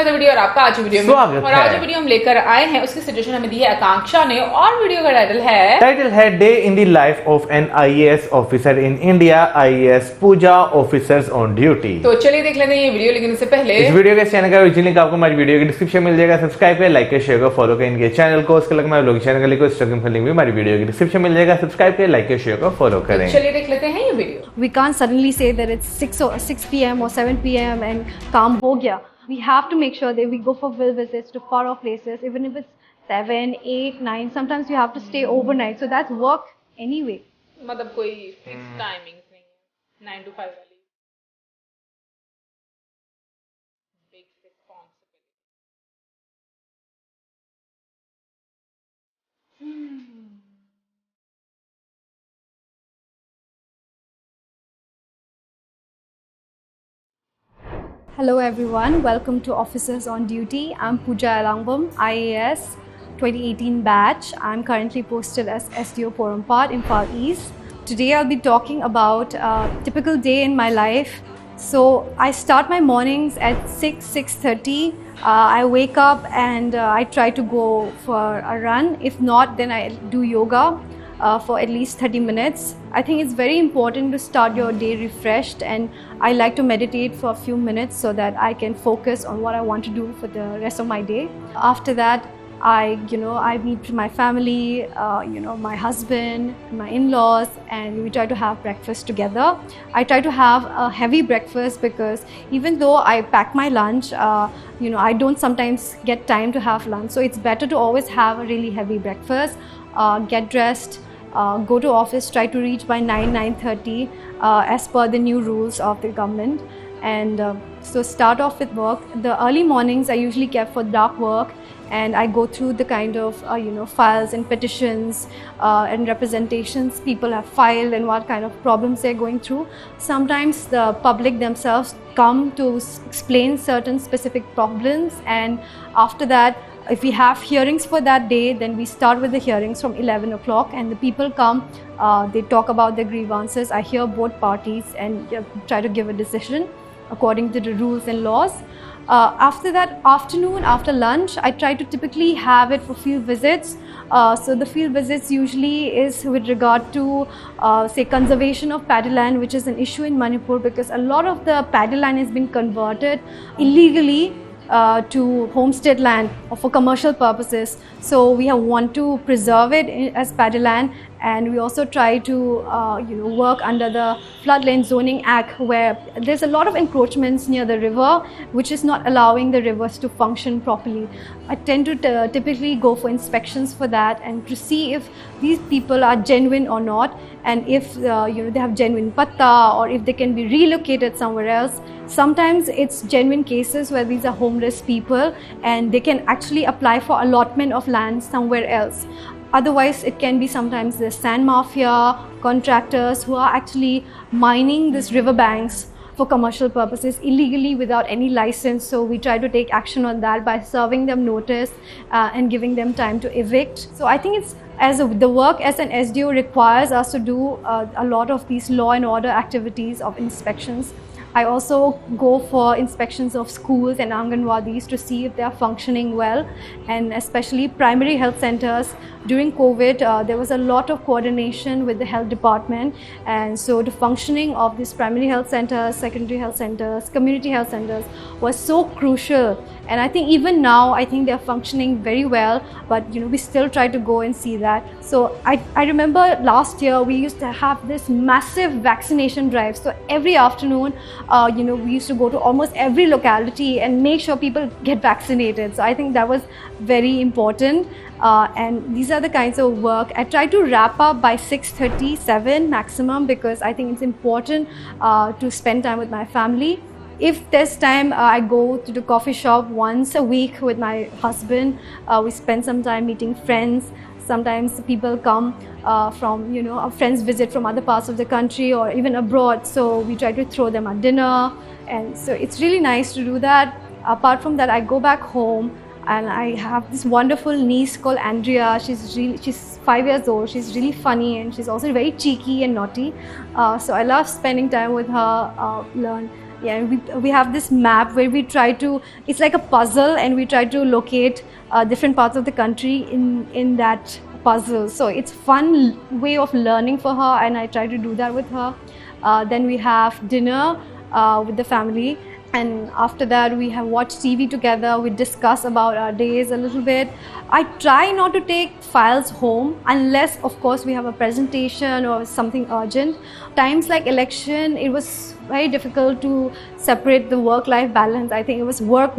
Another video और आपका आज वीडियो में और आज जो वीडियो हम लेकर आए हैं उसकी सजेशन हमें दी है आकांक्षा ने और वीडियो का टाइटल है day in the life of an IAS officer in India, IAS Pooja officers on duty. तो चलिए देख लेते हैं ये वीडियो, लेकिन उससे पहले इस वीडियो के चैनल का ओरिजिनल लिंक आपको हमारी वीडियो की डिस्क्रिप्शन में मिल जाएगा। सब्सक्राइब करें, लाइक करें, शेयर करें, फॉलो करें इनके चैनल को। उसके अलावा हमारे ब्लॉग चैनल का लिंक इंस्टाग्राम का लिंक भी हमारी वीडियो की डिस्क्रिप्शन में मिल जाएगा। सब्सक्राइब करें, लाइक करें, शेयर करें, फॉलो करें। चलिए देख लेते हैं ये video. We can't suddenly say that it's 6 p.m. or 7 p.m. and काम हो गया. We have to make sure that we go for field visits to far off places, even if it's 7, 8, 9. Sometimes you have to stay overnight, so that's work anyway. मतलब कोई fix timings नहीं है, 9 to 5 वाली। Big responsibility. Hello everyone, welcome to Officers on Duty. I'm Pooja Elangbam, IAS 2018 batch. I'm currently posted as SDO Porampad in Far East. Today I'll be talking about a typical day in my life. So I start my mornings at 6:30. I wake up and I try to go for a run. If not, then I do yoga for at least 30 minutes. I think it's very important to start your day refreshed, and I like to meditate for a few minutes so that I can focus on what I want to do for the rest of my day. After that, I meet my family, my husband, my in-laws, and we try to have breakfast together. I try to have a heavy breakfast because even though I pack my lunch, I don't sometimes get time to have lunch. So it's better to always have a really heavy breakfast, get dressed, go to office, try to reach by 9:30 as per the new rules of the government. And so start off with work. The early mornings I usually kept for dark work, and I go through the kind of files and petitions and representations people have filed and what kind of problems they're going through. Sometimes the public themselves come to explain certain specific problems, and after that, if we have hearings for that day, then we start with the hearings from 11 o'clock, and the people come, they talk about their grievances. I hear both parties and try to give a decision according to the rules and laws. After that afternoon, after lunch, I try to typically have it for field visits. So the field visits usually is with regard to say conservation of paddy land, which is an issue in Manipur because a lot of the paddy land has been converted illegally to homestead land or for commercial purposes. So we want to preserve it as paddy land, and we also try to work under the Floodplain Zoning Act, where there's a lot of encroachments near the river, which is not allowing the rivers to function properly. I tend to typically go for inspections for that and to see if these people are genuine or not, and if they have genuine patta or if they can be relocated somewhere else. Sometimes it's genuine cases where these are homeless people and they can actually apply for allotment of land somewhere else. Otherwise, it can be sometimes the sand mafia contractors who are actually mining these riverbanks for commercial purposes illegally without any license. So we try to take action on that by serving them notice and giving them time to evict. So I think it's the work as an SDO requires us to do a lot of these law and order activities of inspections. I also go for inspections of schools and Anganwadis to see if they are functioning well, and especially primary health centers. During COVID, there was a lot of coordination with the health department, and so the functioning of these primary health centers, secondary health centers, community health centers was so crucial. And I think even now, I think they are functioning very well, but we still try to go and see that. So I remember last year we used to have this massive vaccination drive. So every afternoon, we used to go to almost every locality and make sure people get vaccinated. So I think that was very important. And these are the kinds of work. I try to wrap up by 6:37 maximum because I think it's important to spend time with my family. If there's time, I go to the coffee shop once a week with my husband. We spend some time meeting friends. Sometimes people come from, our friends visit from other parts of the country or even abroad. So we try to throw them a dinner. And so it's really nice to do that. Apart from that, I go back home and I have this wonderful niece called Andrea. She's 5 years old. She's really funny and she's also very cheeky and naughty. So I love spending time with her, Yeah, we have this map where we try to, it's like a puzzle, and we try to locate different parts of the country in that puzzle. So it's fun way of learning for her, and I try to do that with her. Then we have dinner with the family, and after that we have watched TV together. We discuss about our days a little bit. I try not to take files home unless of course we have a presentation or something urgent. Times like election, it was very difficult to separate the work-life balance. I think it was work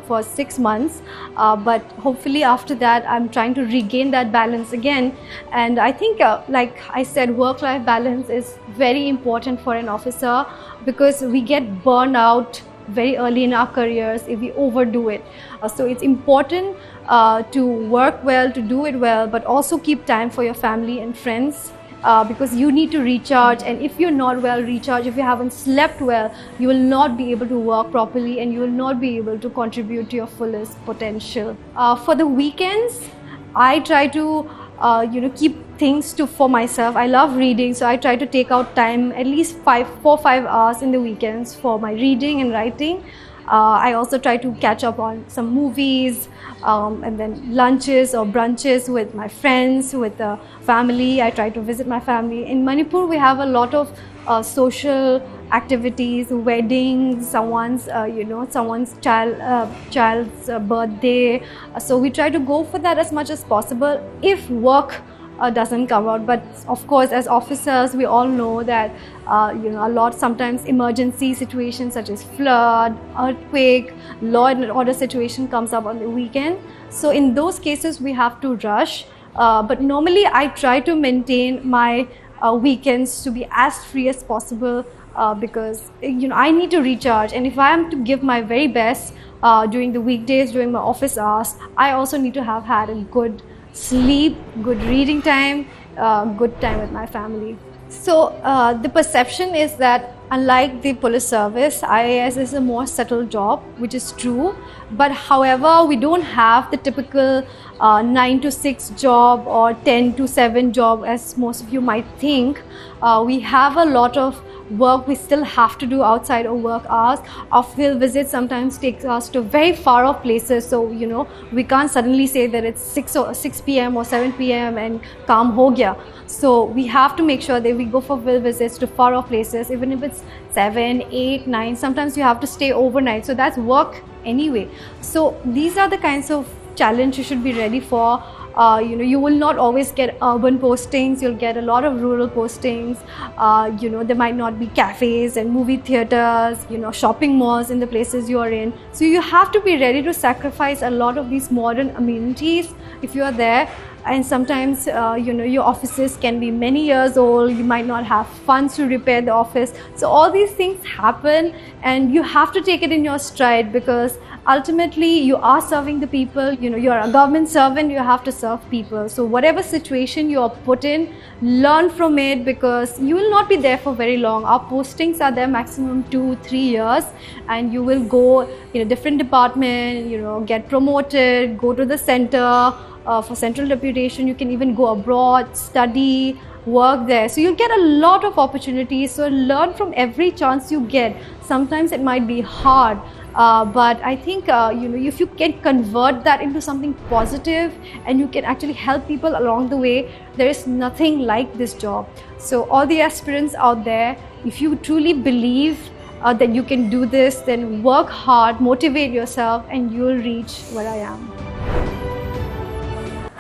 for 6 months, but hopefully after that I'm trying to regain that balance again. And I think like I said, work-life balance is very important for an officer, because we get burned out very early in our careers if we overdo it. So it's important to work well, to do it well, but also keep time for your family and friends, because you need to recharge. And if you're not well recharged, if you haven't slept well, you will not be able to work properly, and you will not be able to contribute to your fullest potential. For the weekends, I try to keep things for myself. I love reading, so I try to take out time, at least 4-5 hours in the weekends for my reading and writing. I also try to catch up on some movies, and then lunches or brunches with my friends, with the family. I try to visit my family. In Manipur, we have a lot of social activities, weddings, someone's child's birthday. So we try to go for that as much as possible if work doesn't come out. But of course, as officers, we all know that a lot, sometimes emergency situations such as flood, earthquake, law and order situation comes up on the weekend. So in those cases we have to rush, but normally I try to maintain my weekends to be as free as possible, because I need to recharge. And if I am to give my very best during the weekdays, during my office hours, I also need to have had a good sleep, good reading time, good time with my family. So the perception is that unlike the police service, IAS is a more settled job, which is true. But however, we don't have the typical 9 to 6 job or 10 to 7 job as most of you might think. We have a lot of work we still have to do outside of work hours. Our field visits sometimes takes us to very far off places, so we can't suddenly say that it's 6 p.m. or 7 p.m. and kaam ho gaya. So we have to make sure that we go for field visits to far off places, even if it's 7, 8, 9. Sometimes you have to stay overnight, so that's work anyway. So these are the kinds of challenge you should be ready for. You will not always get urban postings. You'll get a lot of rural postings. There might not be cafes and movie theaters, shopping malls in the places you are in. So you have to be ready to sacrifice a lot of these modern amenities if you are there. And sometimes your offices can be many years old. You might not have funds to repair the office. So all these things happen, and you have to take it in your stride, because ultimately you are serving the people. You are a government servant, you have to serve people. So whatever situation you are put in, learn from it, because you will not be there for very long. Our postings are there maximum 2-3 years, and you will go in a different department, get promoted, go to the center for central deputation. You can even go abroad, study, work there. So you'll get a lot of opportunities. So learn from every chance you get. Sometimes it might be hard, but I think if you can convert that into something positive, and you can actually help people along the way, there is nothing like this job. So all the aspirants out there, if you truly believe that you can do this, then work hard, motivate yourself, and you will reach where I am.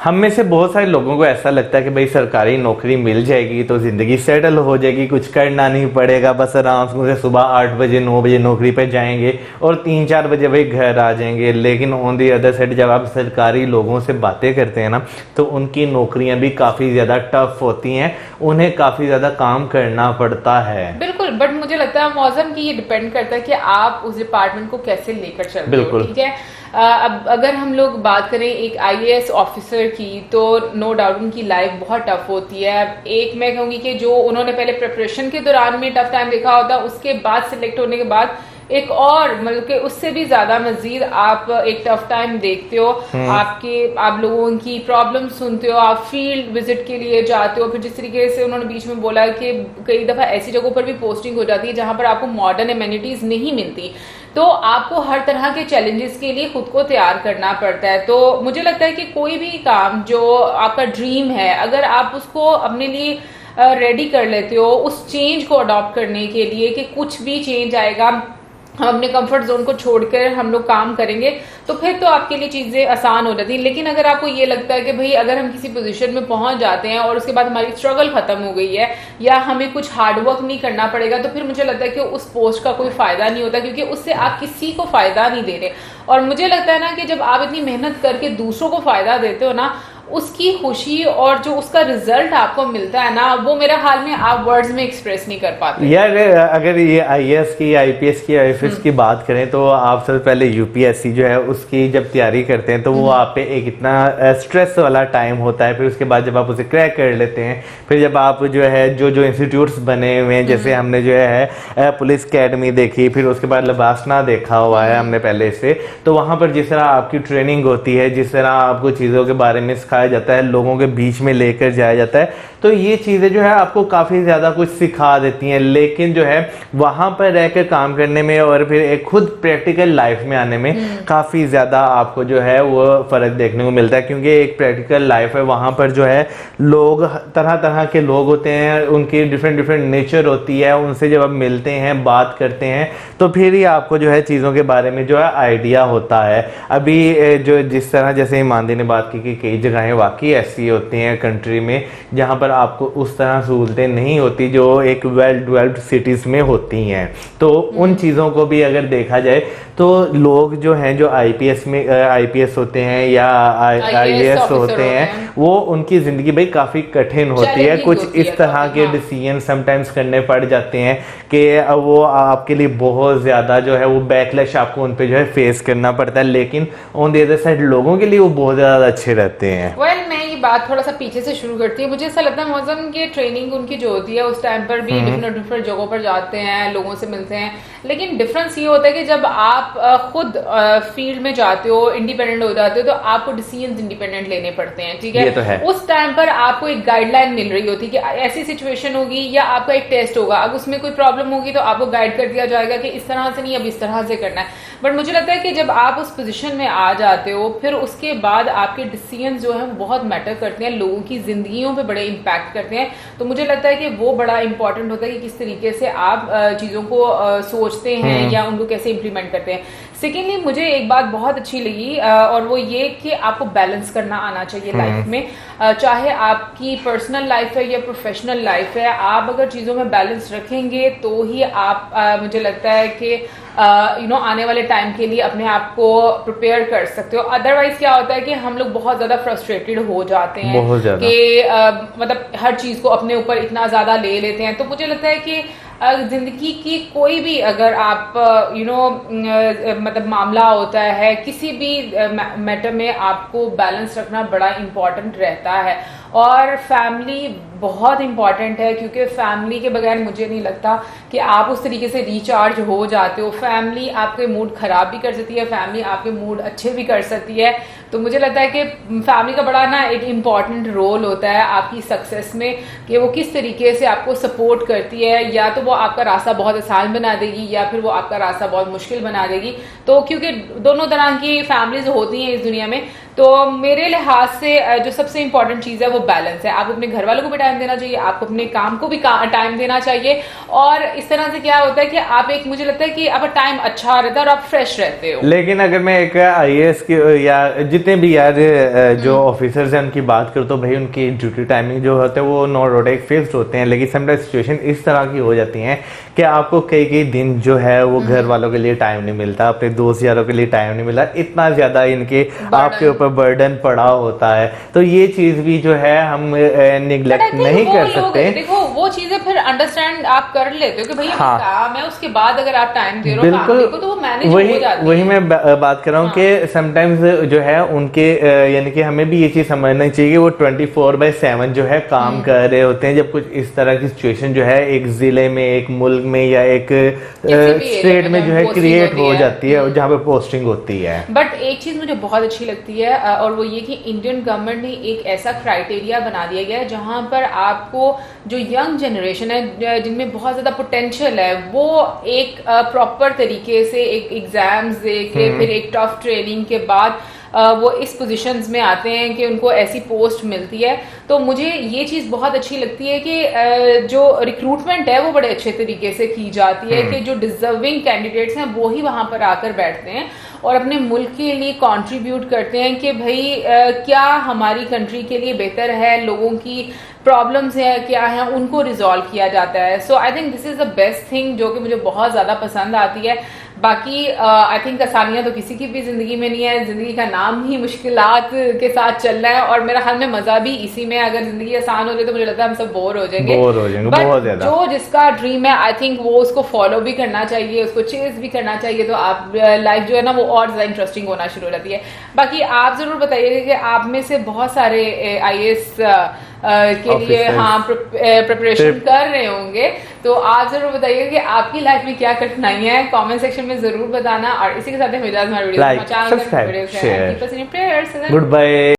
हम में से बहुत सारे लोगों को ऐसा लगता है कि भाई सरकारी नौकरी मिल जाएगी तो ज़िंदगी सेटल हो जाएगी, कुछ करना नहीं पड़ेगा, बस आराम से सुबह 8 बजे 9 बजे नौकरी पे जाएंगे और 3-4 बजे भाई घर आ जाएंगे। लेकिन ऑन दी अदर साइड जब आप सरकारी लोगों से बातें करते हैं ना, तो उनकी नौकरियां भी काफ़ी ज़्यादा टफ होती हैं, उन्हें काफ़ी ज़्यादा काम करना पड़ता है। बिल्कुल, बट मुझे लगता है मौसम की ये डिपेंड करता है कि आप उस डिपार्टमेंट को कैसे लेकर चलते हो। ठीक है, अब अगर हम लोग बात करें एक IAS ऑफिसर की, तो नो डाउट उनकी लाइफ बहुत टफ होती है। एक मैं कहूँगी कि जो उन्होंने पहले प्रिपरेशन के दौरान में टफ टाइम देखा होता है, उसके बाद सिलेक्ट होने के बाद एक और मतलब कि उससे भी ज्यादा मजीद आप एक टफ टाइम देखते हो, आप लोगों की प्रॉब्लम सुनते हो, आप फील्ड विजिट के लिए जाते हो। फिर जिस तरीके से उन्होंने बीच में बोला कि कई दफा ऐसी जगहों पर भी पोस्टिंग हो जाती है जहां पर आपको मॉडर्न एमेनिटीज नहीं मिलती, तो आपको हर तरह के चैलेंजेस के लिए खुद को तैयार करना पड़ता है। तो मुझे लगता है कि कोई भी काम जो आपका ड्रीम है, अगर आप उसको अपने लिए रेडी कर लेते हो उस चेंज को अडॉप्ट करने के लिए कि कुछ भी चेंज आएगा, हम अपने कंफर्ट जोन को छोड़कर हम लोग काम करेंगे, तो फिर तो आपके लिए चीजें आसान हो जाती हैं। लेकिन अगर आपको ये लगता है कि भाई अगर हम किसी पोजीशन में पहुंच जाते हैं और उसके बाद हमारी स्ट्रगल खत्म हो गई है या हमें कुछ हार्डवर्क नहीं करना पड़ेगा, तो फिर मुझे लगता है कि उस पोस्ट का कोई फायदा नहीं होता, क्योंकि उससे आप किसी को फायदा नहीं दे रहे। और मुझे लगता है ना कि जब आप इतनी मेहनत करके दूसरों को फायदा देते हो ना, उसकी खुशी और जो उसका रिजल्ट आपको मिलता है ना, वो मेरे ख्याल में आप वर्ड्स में एक्सप्रेस नहीं कर पाते। यार अगर ये आईएएस की, आईपीएस की, आईएफएस की बात करें तो आप सबसे पहले यूपीएससी जो है उसकी जब तैयारी करते हैं तो वो आप पे एक इतना स्ट्रेस वाला टाइम होता है। फिर उसके बाद जब आप उसे क्रैक कर लेते हैं, फिर जब आप जो है जो इंस्टीट्यूट्स बने हुए हैं, जैसे हमने जो है पुलिस अकेडमी देखी, फिर उसके बाद लबासना देखा हुआ है हमने पहले से, तो वहां पर जिस तरह आपकी ट्रेनिंग होती है, जिस तरह आपको चीजों के बारे में जाता है, लोगों के बीच में लेकर जाया जाता है, तो ये चीजें जो है आपको काफी ज्यादा कुछ सिखा देती हैं। लेकिन जो है वहां पर रहकर काम करने में और फिर एक खुद प्रैक्टिकल लाइफ में आने में काफी ज्यादा आपको जो है वो फर्क देखने को मिलता है, क्योंकि एक प्रैक्टिकल लाइफ है, वहां पर जो है लोग तरह तरह के लोग होते हैं, उनकी डिफरेंट नेचर होती है, उनसे जब आप मिलते हैं, बात करते हैं, तो फिर ही आपको जो है चीजों के बारे में जो है आइडिया होता है। अभी जो जिस तरह जैसे ईमानदी ने बात की कि कई जगहें वाकई ऐसी होती हैं कंट्री में जहां पर आपको उस तरह सहूलतें नहीं होती जो एक वेल डेवलप्ड सिटीज में होती हैं, तो उन चीज़ों को भी अगर देखा जाए तो लोग जो हैं जो आईपीएस होते हैं या आईएएस होते हैं, वो उनकी ज़िंदगी भाई काफ़ी कठिन होती है। कुछ इस तरह के डिसीजन समटाइम्स करने पड़ जाते हैं कि वो आपके लिए बहुत ज़्यादा जो है वो बैकलैश आपको उन पे जो है फेस करना पड़ता है, लेकिन ऑन द अदर साइड लोगों के लिए वो बहुत ज़्यादा अच्छे रहते हैं। मैं ये बात थोड़ा सा पीछे से शुरू करती हूँ। मुझे ऐसा लगता है मौसम की ट्रेनिंग उनकी जो होती है उस टाइम पर भी डिफरेंट जगहों पर जाते हैं, लोगों से मिलते हैं, लेकिन डिफरेंस ये होता है कि जब आप खुद फील्ड में जाते हो, इंडिपेंडेंट हो जाते हो, तो आपको डिसीजन इंडिपेंडेंट लेने पड़ते हैं, ठीक है? ये तो है। उस टाइम पर आपको एक गाइडलाइन मिल रही होती है कि ऐसी सिचुएशन होगी या आपका एक टेस्ट होगा, अब उसमें कोई प्रॉब्लम होगी तो आपको गाइड कर दिया जाएगा कि इस तरह से नहीं, अब इस तरह से करना है। बट मुझे लगता है कि जब आप उस पोजीशन में आ जाते हो, फिर उसके बाद आपके डिसीजन जो है वो बहुत मैटर करते हैं, लोगों की जिंदगियों पे बड़े इम्पैक्ट करते हैं। तो मुझे लगता है कि वो बड़ा इंपॉर्टेंट होता है कि किस तरीके से आप चीजों को सोचते हैं या उनको कैसे इम्प्लीमेंट करते हैं। सेकेंडली मुझे एक बात बहुत अच्छी लगी और वो ये कि आपको बैलेंस करना आना चाहिए लाइफ में, चाहे आपकी पर्सनल लाइफ है या प्रोफेशनल लाइफ है। आप अगर चीज़ों में बैलेंस रखेंगे तो ही आप मुझे लगता है कि आने वाले टाइम के लिए अपने आप को प्रिपेयर कर सकते हो। अदरवाइज क्या होता है कि हम लोग बहुत ज्यादा फ्रस्ट्रेटेड हो जाते हैं कि मतलब हर चीज को अपने ऊपर इतना ज्यादा ले लेते हैं। तो मुझे लगता है कि जिंदगी की कोई भी अगर आप मतलब मामला होता है, किसी भी मैटर में आपको बैलेंस रखना बड़ा इम्पोर्टेंट रहता है। और फैमिली बहुत इम्पॉर्टेंट है, क्योंकि फैमिली के बगैर मुझे नहीं लगता कि आप उस तरीके से रिचार्ज हो जाते हो। फैमिली आपके मूड खराब भी कर सकती है, फैमिली आपके मूड अच्छे भी कर सकती है। तो मुझे लगता है कि फैमिली का बड़ा ना एक इम्पॉर्टेंट रोल होता है आपकी सक्सेस में, कि वो किस तरीके से आपको सपोर्ट करती है। या तो वो आपका रास्ता बहुत आसान बना देगी या फिर वो आपका रास्ता बहुत मुश्किल बना देगी। तो क्योंकि दोनों तरह की फैमिलीज होती हैं इस दुनिया में, तो मेरे लिहाज से जो सबसे इम्पोर्टेंट चीज़ है वो बैलेंस है। आप अपने घर वालों को भी टाइम देना चाहिए, आपको अपने काम को भी टाइम देना चाहिए। और इस तरह से क्या होता है कि आप एक, मुझे लगता है कि आपका टाइम अच्छा रहता है और आप फ्रेश रहते हो। लेकिन अगर मैं एक आईएएस की या जितने भी यार जो ऑफिसर्स हैं उनकी बात करूँ तो भाई उनकी ड्यूटी टाइमिंग जो होते हैं वो नो डाउट एक फिक्स्ड होते हैं, लेकिन समटाइम सिचुएशन इस तरह की हो जाती हैं कि आपको कई दिन जो है वो घर वालों के लिए टाइम नहीं मिलता, अपने दोस्त यारों के लिए टाइम नहीं मिलता, इतना ज्यादा इनके आपके ऊपर बर्डन पड़ा होता है। तो ये चीज भी जो है हम निगलेक्ट नहीं कर सकते। देखो वो चीजें फिर अंडरस्टैंड आप कर लेते हो कि भाई हाँ, काम है, उसके बाद अगर आप टाइम दे रहे हो बिल्कुल, फैमिली को तो वो मैनेज हो जाती है। वही मैं बात कर रहा हूँ कि समटाइम्स जो है उनके यानी कि हमें भी ये चीज समझना चाहिए कि वो 24/7 जो है काम कर रहे होते हैं। जब कुछ इस तरह की सिचुएशन जो है एक जिले में, एक मुल्क में या एक स्टेट में जो है क्रिएट हो जाती है जहाँ पे पोस्टिंग होती है। बट एक चीज मुझे बहुत अच्छी लगती है और वो ये कि इंडियन गवर्नमेंट ने एक ऐसा क्राइटेरिया बना दिया गया है जहां पर आपको जो यंग जनरेशन है जिनमें बहुत ज्यादा पोटेंशियल है वो एक प्रॉपर तरीके से एक एग्जाम्स दे के फिर एक टफ ट्रेनिंग के बाद वो इस पोजीशंस में आते हैं कि उनको ऐसी पोस्ट मिलती है। तो मुझे ये चीज़ बहुत अच्छी लगती है कि जो रिक्रूटमेंट है वो बड़े अच्छे तरीके से की जाती है कि जो डिजर्विंग कैंडिडेट्स हैं वो ही वहां पर आकर बैठते हैं और अपने मुल्क के लिए कंट्रीब्यूट करते हैं कि भाई क्या हमारी कंट्री के लिए बेहतर है, लोगों की प्रॉब्लम्स है क्या है उनको रिजॉल्व किया जाता है। So I think this is the best thing जो कि मुझे बहुत ज़्यादा पसंद आती है। बाकी आई थिंक आसानियां तो किसी की भी जिंदगी में नहीं है, जिंदगी का नाम ही मुश्किलात के साथ चल रहा है और मेरा ख्याल में मजा भी इसी में। अगर जिंदगी आसान हो जाए तो मुझे लगता है हम सब बोर हो जाएंगे बहुत ज्यादा। जो जिसका ड्रीम है आई थिंक वो उसको फॉलो भी करना चाहिए, उसको चेज भी करना चाहिए, तो आप लाइफ जो है ना वो और ज्यादा इंटरेस्टिंग होना शुरू हो जाती है। बाकी आप जरूर बताइएगा कि आप में से बहुत सारे IAS के लिए प्रिपरेशन कर रहे होंगे, तो आप जरूर बताइएगा कि आपकी लाइफ में क्या कठिनाइयां हैं, कमेंट सेक्शन में जरूर बताना। और इसी के साथ हमें इजाजत, हमारे video like, subscribe, share, prayers. Good bye.